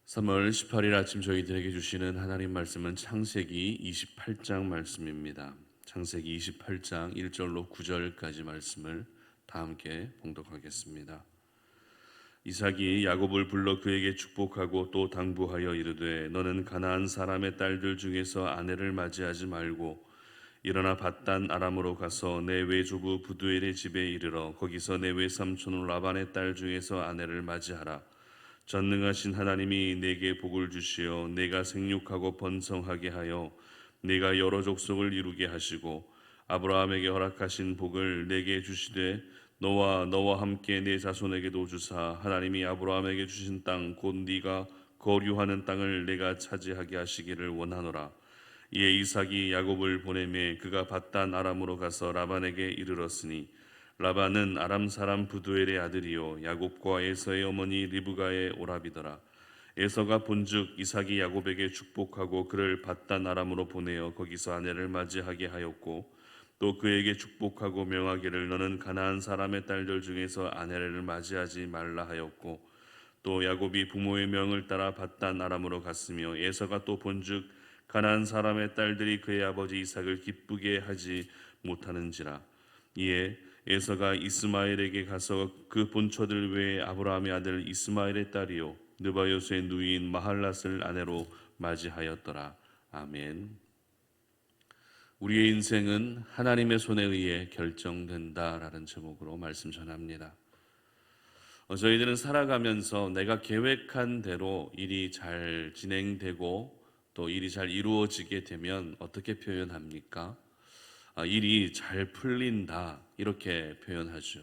3월 18일 아침 저희들에게 주시는 하나님 말씀은 창세기 28장 말씀입니다. 창세기 28장 1절로 9절까지 말씀을 다 함께 봉독하겠습니다. 이삭이 야곱을 불러 그에게 축복하고 또 당부하여 이르되 너는 가나안 사람의 딸들 중에서 아내를 맞이하지 말고 일어나 밧단 아람으로 가서 내 외조부 부두엘의 집에 이르러 거기서 내 외삼촌 라반의 딸 중에서 아내를 맞이하라. 전능하신 하나님이 내게 복을 주시어 내가 생육하고 번성하게 하여 내가 여러 족속을 이루게 하시고 아브라함에게 허락하신 복을 내게 주시되 너와 함께 내 자손에게도 주사 하나님이 아브라함에게 주신 땅 곧 네가 거류하는 땅을 내가 차지하게 하시기를 원하노라. 이에 이삭이 야곱을 보내매 그가 밧단 아람으로 가서 라반에게 이르렀으니 라반은 아람 사람 부두엘의 아들이요 야곱과 에서의 어머니 리브가의 오라비더라. 에서가 본즉 이삭이 야곱에게 축복하고 그를 밧단 아람으로 보내어 거기서 아내를 맞이하게 하였고 또 그에게 축복하고 명하기를 너는 가나안 사람의 딸들 중에서 아내를 맞이하지 말라 하였고 또 야곱이 부모의 명을 따라 밧단 아람으로 갔으며 에서가 또 본즉 가나안 사람의 딸들이 그의 아버지 이삭을 기쁘게 하지 못하는지라. 이에 에서가 이스마엘에게 가서 그 본처들 외에 아브라함의 아들 이스마엘의 딸이요 느바요스의 누이인 마할랏을 아내로 맞이하였더라. 아멘. 우리의 인생은 하나님의 손에 의해 결정된다라는 제목으로 말씀 전합니다. 저희들은 살아가면서 내가 계획한 대로 일이 잘 진행되고 또 일이 잘 이루어지게 되면 어떻게 표현합니까? 일이 잘 풀린다 이렇게 표현하죠.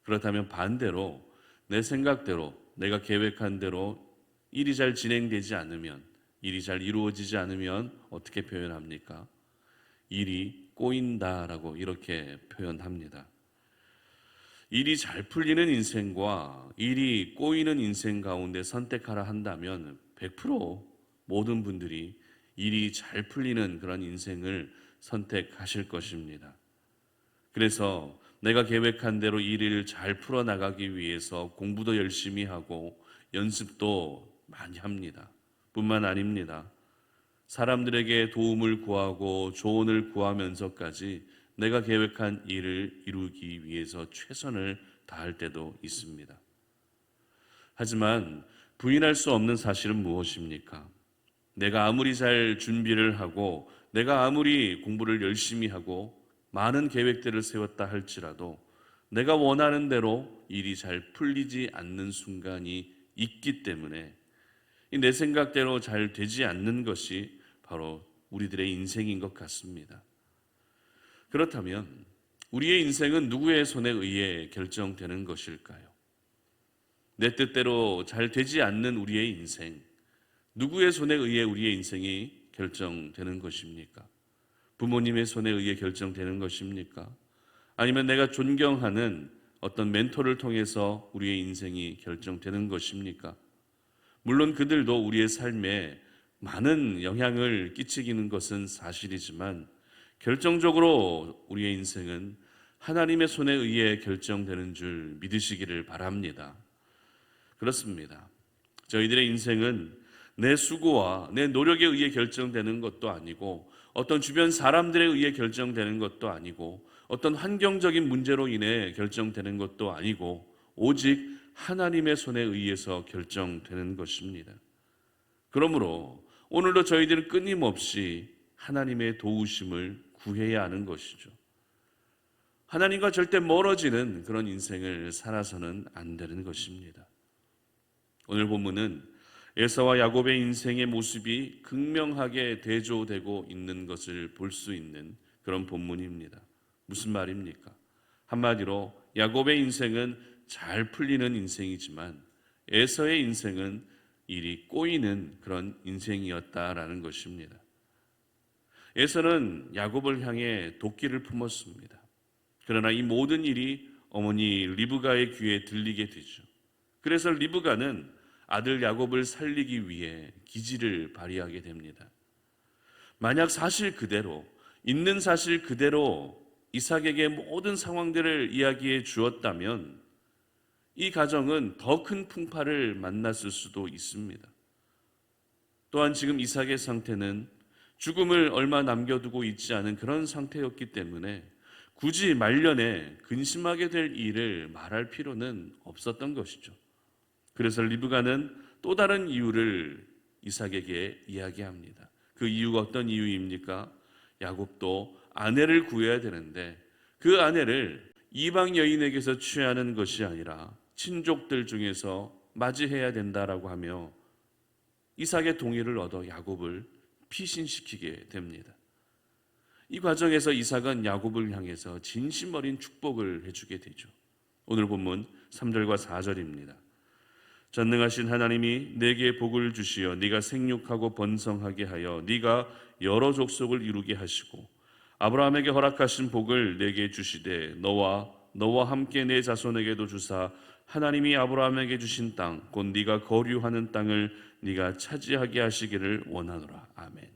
그렇다면 반대로 내 생각대로 내가 계획한 대로 일이 잘 진행되지 않으면 일이 잘 이루어지지 않으면 어떻게 표현합니까? 일이 꼬인다라고 이렇게 표현합니다. 일이 잘 풀리는 인생과 일이 꼬이는 인생 가운데 선택하라 한다면 100% 모든 분들이 일이 잘 풀리는 그런 인생을 선택하실 것입니다. 그래서 내가 계획한 대로 일을 잘 풀어나가기 위해서 공부도 열심히 하고 연습도 많이 합니다. 뿐만 아닙니다. 사람들에게 도움을 구하고 조언을 구하면서까지 내가 계획한 일을 이루기 위해서 최선을 다할 때도 있습니다. 하지만 부인할 수 없는 사실은 무엇입니까? 내가 아무리 잘 준비를 하고 내가 아무리 공부를 열심히 하고 많은 계획들을 세웠다 할지라도 내가 원하는 대로 일이 잘 풀리지 않는 순간이 있기 때문에 내 생각대로 잘 되지 않는 것이 바로 우리들의 인생인 것 같습니다. 그렇다면 우리의 인생은 누구의 손에 의해 결정되는 것일까요? 내 뜻대로 잘 되지 않는 우리의 인생, 누구의 손에 의해 우리의 인생이 결정되는 것입니까? 부모님의 손에 의해 결정되는 것입니까? 아니면 내가 존경하는 어떤 멘토를 통해서 우리의 인생이 결정되는 것입니까? 물론 그들도 우리의 삶에 많은 영향을 끼치기는 것은 사실이지만 결정적으로 우리의 인생은 하나님의 손에 의해 결정되는 줄 믿으시기를 바랍니다. 그렇습니다. 저희들의 인생은 내 수고와 내 노력에 의해 결정되는 것도 아니고 어떤 주변 사람들에 의해 결정되는 것도 아니고 어떤 환경적인 문제로 인해 결정되는 것도 아니고 오직 하나님의 손에 의해서 결정되는 것입니다. 그러므로 오늘도 저희들은 끊임없이 하나님의 도우심을 구해야 하는 것이죠. 하나님과 절대 멀어지는 그런 인생을 살아서는 안 되는 것입니다. 오늘 본문은 에사와 야곱의 인생의 모습이 극명하게 대조되고 있는 것을 볼 수 있는 그런 본문입니다. 무슨 말입니까? 한마디로 야곱의 인생은 잘 풀리는 인생이지만 에서의 인생은 일이 꼬이는 그런 인생이었다라는 것입니다. 에서는 야곱을 향해 도끼를 품었습니다. 그러나 이 모든 일이 어머니 리브가의 귀에 들리게 되죠. 그래서 리브가는 아들 야곱을 살리기 위해 기지를 발휘하게 됩니다. 만약 사실 그대로 있는 사실 그대로 이삭에게 모든 상황들을 이야기해 주었다면 이 가정은 더 큰 풍파를 만났을 수도 있습니다. 또한 지금 이삭의 상태는 죽음을 얼마 남겨두고 있지 않은 그런 상태였기 때문에 굳이 말년에 근심하게 될 일을 말할 필요는 없었던 것이죠. 그래서 리브가는 또 다른 이유를 이삭에게 이야기합니다. 그 이유가 어떤 이유입니까? 야곱도 아내를 구해야 되는데 그 아내를 이방 여인에게서 취하는 것이 아니라 친족들 중에서 맞이해야 된다라고 하며 이삭의 동의를 얻어 야곱을 피신시키게 됩니다. 이 과정에서 이삭은 야곱을 향해서 진심 어린 축복을 해주게 되죠. 오늘 본문 3절과 4절입니다. 전능하신 하나님이 내게 복을 주시어 네가 생육하고 번성하게 하여 네가 여러 족속을 이루게 하시고 아브라함에게 허락하신 복을 내게 주시되 너와 함께 내 자손에게도 주사 하나님이 아브라함에게 주신 땅 곧 네가 거류하는 땅을 네가 차지하게 하시기를 원하노라. 아멘.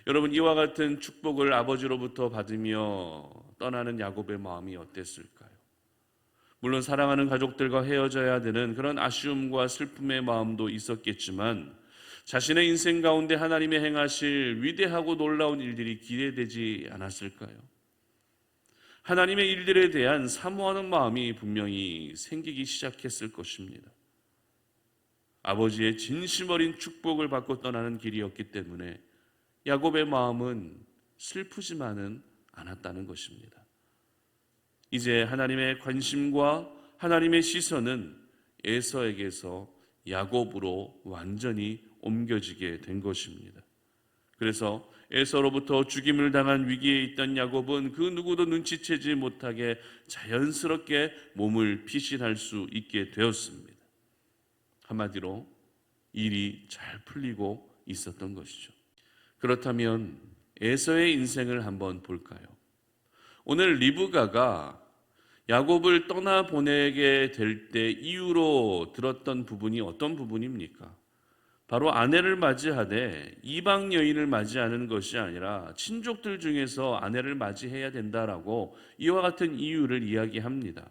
여러분, 이와 같은 축복을 아버지로부터 받으며 떠나는 야곱의 마음이 어땠을까요? 물론 사랑하는 가족들과 헤어져야 되는 그런 아쉬움과 슬픔의 마음도 있었겠지만 자신의 인생 가운데 하나님의 행하실 위대하고 놀라운 일들이 기대되지 않았을까요? 하나님의 일들에 대한 사모하는 마음이 분명히 생기기 시작했을 것입니다. 아버지의 진심 어린 축복을 받고 떠나는 길이었기 때문에 야곱의 마음은 슬프지만은 않았다는 것입니다. 이제 하나님의 관심과 하나님의 시선은 에서에게서 야곱으로 완전히 옮겨지게 된 것입니다. 그래서 에서로부터 죽임을 당한 위기에 있던 야곱은 그 누구도 눈치채지 못하게 자연스럽게 몸을 피신할 수 있게 되었습니다. 한마디로 일이 잘 풀리고 있었던 것이죠. 그렇다면 에서의 인생을 한번 볼까요? 오늘 리브가가 야곱을 떠나보내게 될 때 이유로 들었던 부분이 어떤 부분입니까? 바로 아내를 맞이하되 이방 여인을 맞이하는 것이 아니라 친족들 중에서 아내를 맞이해야 된다라고 이와 같은 이유를 이야기합니다.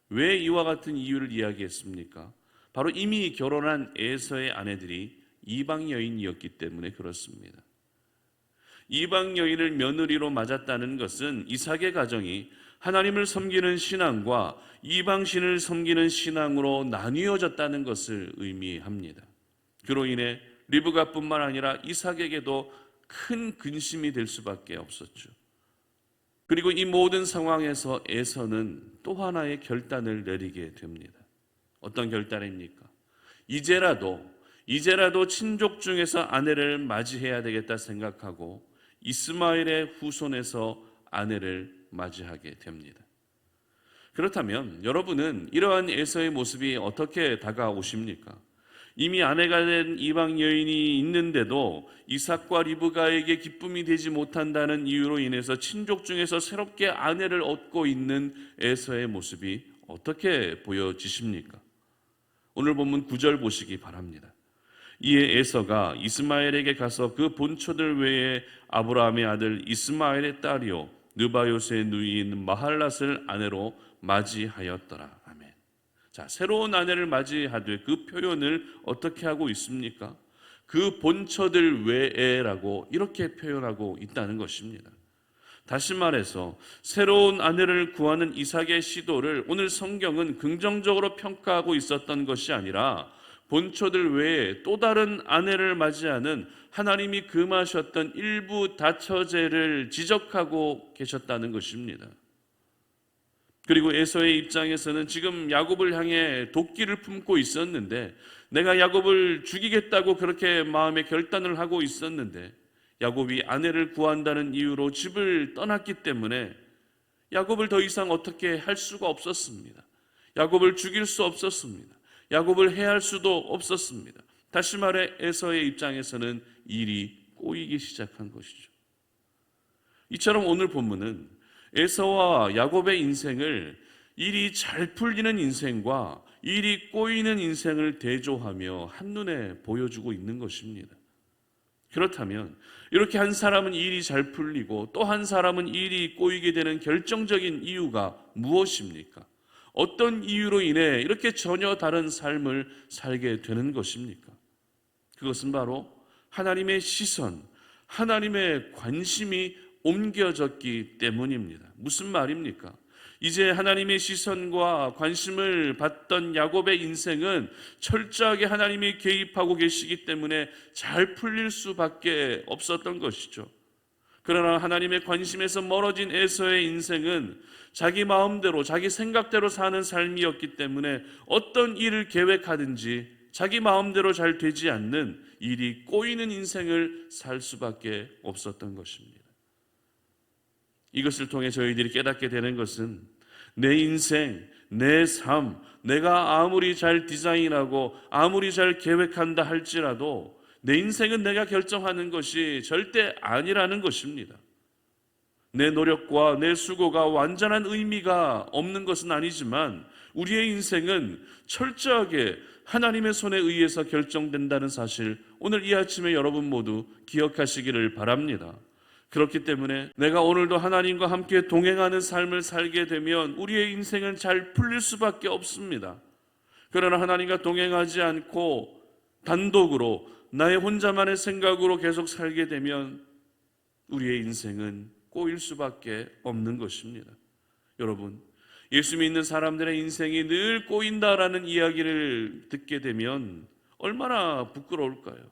왜 이와 같은 이유를 이야기했습니까? 바로 이미 결혼한 에서의 아내들이 이방 여인이었기 때문에 그렇습니다. 이방 여인을 며느리로 맞았다는 것은 이삭의 가정이 하나님을 섬기는 신앙과 이방신을 섬기는 신앙으로 나뉘어졌다는 것을 의미합니다. 그로 인해 리브가뿐만 아니라 이삭에게도 큰 근심이 될 수밖에 없었죠. 그리고 이 모든 상황에서 에서는 또 하나의 결단을 내리게 됩니다. 어떤 결단입니까? 이제라도 친족 중에서 아내를 맞이해야 되겠다 생각하고 이스마엘의 후손에서 아내를 맞이하게 됩니다. 그렇다면 여러분은 이러한 에서의 모습이 어떻게 다가오십니까? 이미 아내가 된 이방 여인이 있는데도 이삭과 리브가에게 기쁨이 되지 못한다는 이유로 인해서 친족 중에서 새롭게 아내를 얻고 있는 에서의 모습이 어떻게 보여지십니까? 오늘 본문 9절 보시기 바랍니다. 이에 에서가 이스마엘에게 가서 그 본처들 외에 아브라함의 아들 이스마엘의 딸이요 느바요스의 누이인 마할랏을 아내로 맞이하였더라. 아멘. 자, 새로운 아내를 맞이하되 그 표현을 어떻게 하고 있습니까? 그 본처들 외에라고 이렇게 표현하고 있다는 것입니다. 다시 말해서 새로운 아내를 구하는 이삭의 시도를 오늘 성경은 긍정적으로 평가하고 있었던 것이 아니라 본처들 외에 또 다른 아내를 맞이하는 하나님이 금하셨던 일부 다처제를 지적하고 계셨다는 것입니다. 그리고 에서의 입장에서는 지금 야곱을 향해 도끼를 품고 있었는데 내가 야곱을 죽이겠다고 그렇게 마음에 결단을 하고 있었는데 야곱이 아내를 구한다는 이유로 집을 떠났기 때문에 야곱을 더 이상 어떻게 할 수가 없었습니다. 야곱을 죽일 수 없었습니다. 야곱을 해할 수도 없었습니다. 다시 말해 에서의 입장에서는 일이 꼬이기 시작한 것이죠. 이처럼 오늘 본문은 에서와 야곱의 인생을 일이 잘 풀리는 인생과 일이 꼬이는 인생을 대조하며 한눈에 보여주고 있는 것입니다. 그렇다면 이렇게 한 사람은 일이 잘 풀리고 또 한 사람은 일이 꼬이게 되는 결정적인 이유가 무엇입니까? 어떤 이유로 인해 이렇게 전혀 다른 삶을 살게 되는 것입니까? 그것은 바로 하나님의 시선, 하나님의 관심이 옮겨졌기 때문입니다. 무슨 말입니까? 이제 하나님의 시선과 관심을 받던 야곱의 인생은 철저하게 하나님이 개입하고 계시기 때문에 잘 풀릴 수밖에 없었던 것이죠. 그러나 하나님의 관심에서 멀어진 에서의 인생은 자기 마음대로 자기 생각대로 사는 삶이었기 때문에 어떤 일을 계획하든지 자기 마음대로 잘 되지 않는 일이 꼬이는 인생을 살 수밖에 없었던 것입니다. 이것을 통해 저희들이 깨닫게 되는 것은 내 인생, 내 삶, 내가 아무리 잘 디자인하고 아무리 잘 계획한다 할지라도 내 인생은 내가 결정하는 것이 절대 아니라는 것입니다. 내 노력과 내 수고가 완전한 의미가 없는 것은 아니지만 우리의 인생은 철저하게 하나님의 손에 의해서 결정된다는 사실, 오늘 이 아침에 여러분 모두 기억하시기를 바랍니다. 그렇기 때문에 내가 오늘도 하나님과 함께 동행하는 삶을 살게 되면 우리의 인생은 잘 풀릴 수밖에 없습니다. 그러나 하나님과 동행하지 않고 단독으로 나의 혼자만의 생각으로 계속 살게 되면 우리의 인생은 꼬일 수밖에 없는 것입니다. 여러분, 예수 믿는 사람들의 인생이 늘 꼬인다라는 이야기를 듣게 되면 얼마나 부끄러울까요?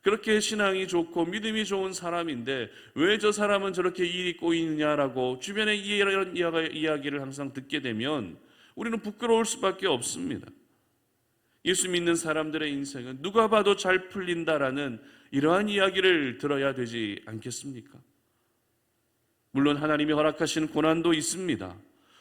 그렇게 신앙이 좋고 믿음이 좋은 사람인데 왜 저 사람은 저렇게 일이 꼬이느냐라고 주변에 이런 이야기를 항상 듣게 되면 우리는 부끄러울 수밖에 없습니다. 예수 믿는 사람들의 인생은 누가 봐도 잘 풀린다라는 이러한 이야기를 들어야 되지 않겠습니까? 물론 하나님이 허락하시는 고난도 있습니다.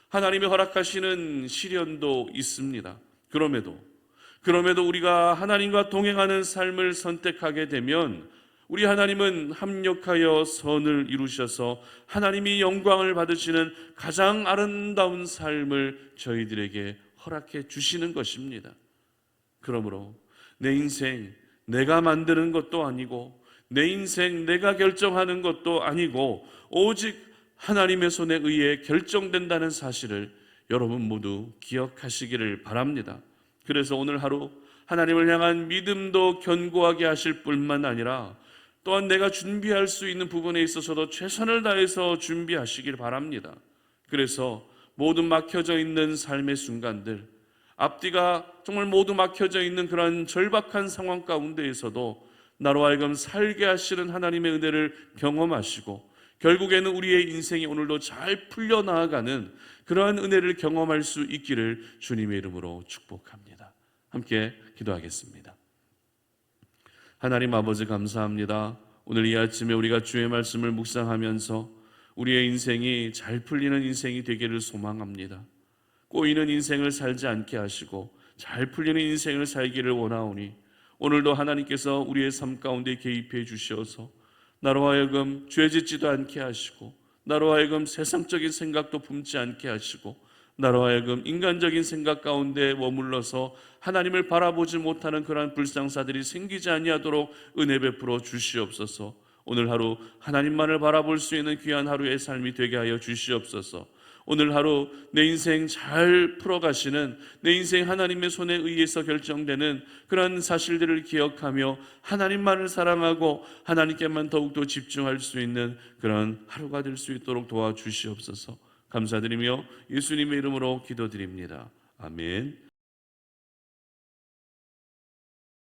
하나님이 허락하시는 시련도 있습니다. 그럼에도 우리가 하나님과 동행하는 삶을 선택하게 되면 우리 하나님은 합력하여 선을 이루셔서 하나님이 영광을 받으시는 가장 아름다운 삶을 저희들에게 허락해 주시는 것입니다. 그러므로 내 인생 내가 만드는 것도 아니고 내 인생 내가 결정하는 것도 아니고 오직 하나님의 손에 의해 결정된다는 사실을 여러분 모두 기억하시기를 바랍니다. 그래서 오늘 하루 하나님을 향한 믿음도 견고하게 하실 뿐만 아니라 또한 내가 준비할 수 있는 부분에 있어서도 최선을 다해서 준비하시길 바랍니다. 그래서 모든 막혀져 있는 삶의 순간들, 앞뒤가 정말 모두 막혀져 있는 그런 절박한 상황 가운데에서도 나로 하여금 살게 하시는 하나님의 은혜를 경험하시고 결국에는 우리의 인생이 오늘도 잘 풀려나가는 그러한 은혜를 경험할 수 있기를 주님의 이름으로 축복합니다. 함께 기도하겠습니다. 하나님 아버지 감사합니다. 오늘 이 아침에 우리가 주의 말씀을 묵상하면서 우리의 인생이 잘 풀리는 인생이 되기를 소망합니다. 꼬이는 인생을 살지 않게 하시고 잘 풀리는 인생을 살기를 원하오니 오늘도 하나님께서 우리의 삶 가운데 개입해 주셔서 나로 하여금 죄짓지도 않게 하시고 나로 하여금 세상적인 생각도 품지 않게 하시고 나로 하여금 인간적인 생각 가운데 머물러서 하나님을 바라보지 못하는 그러한 불상사들이 생기지 아니하도록 은혜 베풀어 주시옵소서. 오늘 하루 하나님만을 바라볼 수 있는 귀한 하루의 삶이 되게 하여 주시옵소서. 오늘 하루 내 인생 잘 풀어가시는 내 인생 하나님의 손에 의해서 결정되는 그런 사실들을 기억하며 하나님만을 사랑하고 하나님께만 더욱더 집중할 수 있는 그런 하루가 될 수 있도록 도와주시옵소서. 감사드리며 예수님의 이름으로 기도드립니다. 아멘.